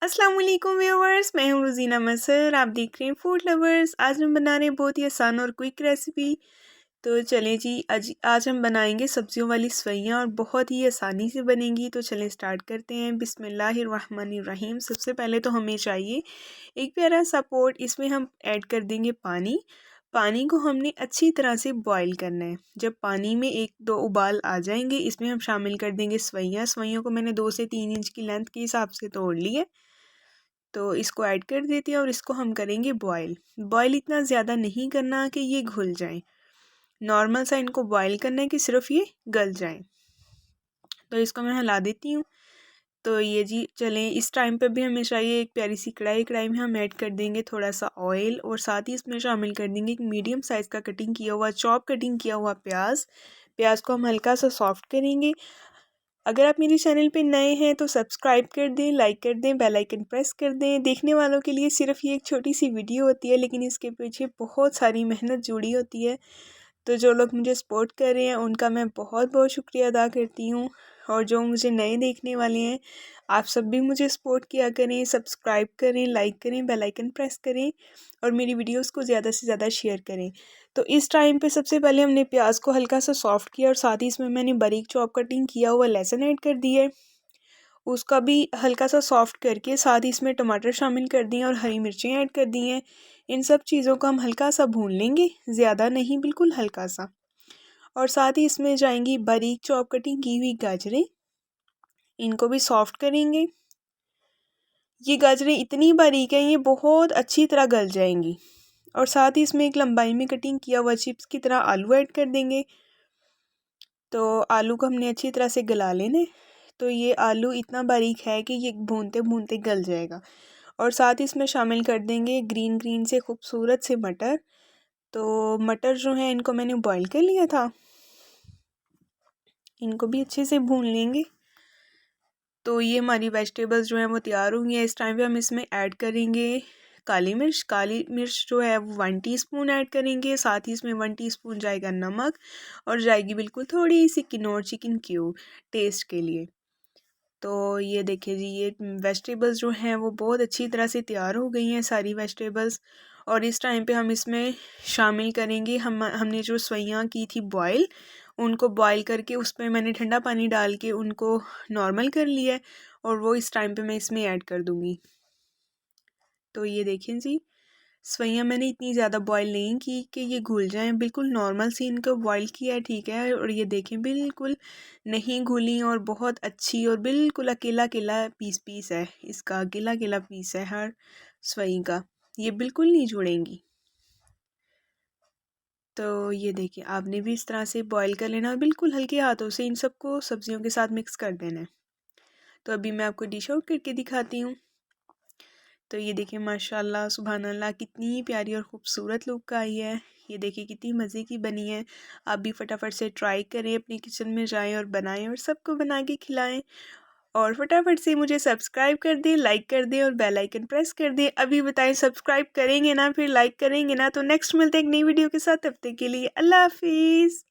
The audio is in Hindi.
अस्सलाम वालेकुम व्यूअर्स, मैं हूँ रोज़ीना मसर। आप देख रहे हैं फूड लवर्स। आज हम बना रहे हैं बहुत ही आसान और क्विक रेसिपी। तो चलें जी, आज हम बनाएंगे सब्जियों वाली सवैयाँ और बहुत ही आसानी से बनेंगी। तो चलें स्टार्ट करते हैं। बिस्मिल्लाहिर्रहमानिर्रहीम। सबसे पहले तो हमें चाहिए एक प्यारा सा पॉट। इसमें हम ऐड कर देंगे पानी। पानी को हमने अच्छी तरह से बॉईल करना है। जब पानी में एक दो उबाल आ जाएंगे, इसमें हम शामिल कर देंगे सवैयाँ। सवैयों को मैंने 2 से 3 इंच की लेंथ के हिसाब से तोड़ ली है। तो इसको ऐड कर देते हैं और इसको हम करेंगे बॉईल। बॉईल इतना ज़्यादा नहीं करना कि ये घुल जाएं, नॉर्मल सा इनको बॉईल करना है कि सिर्फ ये गल जाएं। तो इसको मैं हिला देती हूँ। तो ये जी चलें, इस टाइम पे भी हमें चाहिए एक प्यारी सी कढ़ाई। कढ़ाई में हम ऐड कर देंगे थोड़ा सा ऑयल और साथ ही इसमें शामिल कर देंगे एक मीडियम साइज़ का कटिंग किया हुआ, चॉप कटिंग किया हुआ प्याज। प्याज को हम हल्का सा सॉफ्ट करेंगे। अगर आप मेरे चैनल पे नए हैं तो सब्सक्राइब कर दें, लाइक कर दें, बेल आइकन प्रेस कर दें। देखने वालों के लिए सिर्फ ये एक छोटी सी वीडियो होती है, लेकिन इसके पीछे बहुत सारी मेहनत जुड़ी होती है। तो जो लोग मुझे सपोर्ट कर रहे हैं उनका मैं बहुत बहुत शुक्रिया अदा करती हूँ। और जो मुझे नए देखने वाले हैं, आप सब भी मुझे सपोर्ट किया करें, सब्सक्राइब करें, लाइक करें, बेल आइकन प्रेस करें और मेरी वीडियोस को ज़्यादा से ज़्यादा शेयर करें। तो इस टाइम पे सबसे पहले हमने प्याज को हल्का सा सॉफ्ट किया और साथ ही इसमें मैंने बारीक चॉप कटिंग किया हुआ लहसुन ऐड कर दिया है। उसका भी हल्का सा सॉफ्ट करके साथ ही इसमें टमाटर शामिल कर दिए और हरी मिर्चें ऐड कर दी हैं। इन सब चीज़ों को हम हल्का सा भून लेंगे, ज़्यादा नहीं, बिल्कुल हल्का सा। और साथ ही इसमें जाएंगी बारीक चॉप कटिंग की हुई गाजरें। इनको भी सॉफ्ट करेंगे। ये गाजरें इतनी बारीक हैं, ये बहुत अच्छी तरह गल जाएंगी। और साथ ही इसमें एक लंबाई में कटिंग किया हुआ चिप्स की तरह आलू ऐड कर देंगे। तो आलू को हमने अच्छी तरह से गला लेना है। तो ये आलू इतना बारीक है कि ये भूनते भूनते गल जाएगा। और साथ ही इसमें शामिल कर देंगे ग्रीन ग्रीन से खूबसूरत से मटर। तो मटर जो है इनको मैंने बॉईल कर लिया था, इनको भी अच्छे से भून लेंगे। तो ये हमारी वेजिटेबल्स जो हैं वो तैयार होंगी। इस टाइम पे हम इसमें ऐड करेंगे काली मिर्च। काली मिर्च जो है वो 1 टीस्पून ऐड करेंगे। साथ ही इसमें 1 टीस्पून जाएगा नमक और जाएगी बिल्कुल थोड़ी सी किनौर चिकन क्यूब टेस्ट के लिए। तो ये देखिए जी, ये वेजिटेबल्स जो हैं वो बहुत अच्छी तरह से तैयार हो गई हैं सारी वेजिटेबल्स। और इस टाइम पे हम इसमें शामिल करेंगे हमने जो सवैयाँ की थी बॉईल, उनको बॉईल करके उसमें मैंने ठंडा पानी डाल के उनको नॉर्मल कर लिया है और वो इस टाइम पे मैं इसमें ऐड कर दूँगी। तो ये देखें जी, सवैयाँ मैंने इतनी ज़्यादा बॉईल नहीं की कि ये घुल जाएं, बिल्कुल नॉर्मल सी इनको बॉईल किया है, ठीक है। और ये देखें बिल्कुल नहीं घुली और बहुत अच्छी और बिल्कुल अकेला अकेला पीस पीस है, इसका अकेला अकेला पीस है हर सवई का, ये बिल्कुल नहीं जुड़ेंगी। तो ये देखिए, आपने भी इस तरह से बॉईल कर लेना और बिल्कुल हल्के हाथों से इन सबको सब्जियों के साथ मिक्स कर देना है। तो अभी मैं आपको डिश आउट करके दिखाती हूँ। तो ये देखिए माशाल्लाह सुभान अल्लाह, कितनी प्यारी और ख़ूबसूरत लुक आई है। ये देखिए कितनी मज़े की बनी है। आप भी फटाफट से ट्राई करें, अपने किचन में जाएं और बनाएं और सबको बना के खिलाएं। और फटाफट से मुझे सब्सक्राइब कर दें, लाइक कर दें और बेल आइकन प्रेस कर दें। अभी बताएं सब्सक्राइब करेंगे ना, फिर लाइक करेंगे ना। तो नेक्स्ट मिलते हैं एक नई वीडियो के साथ, तब तक के लिए अल्लाह हाफिज़।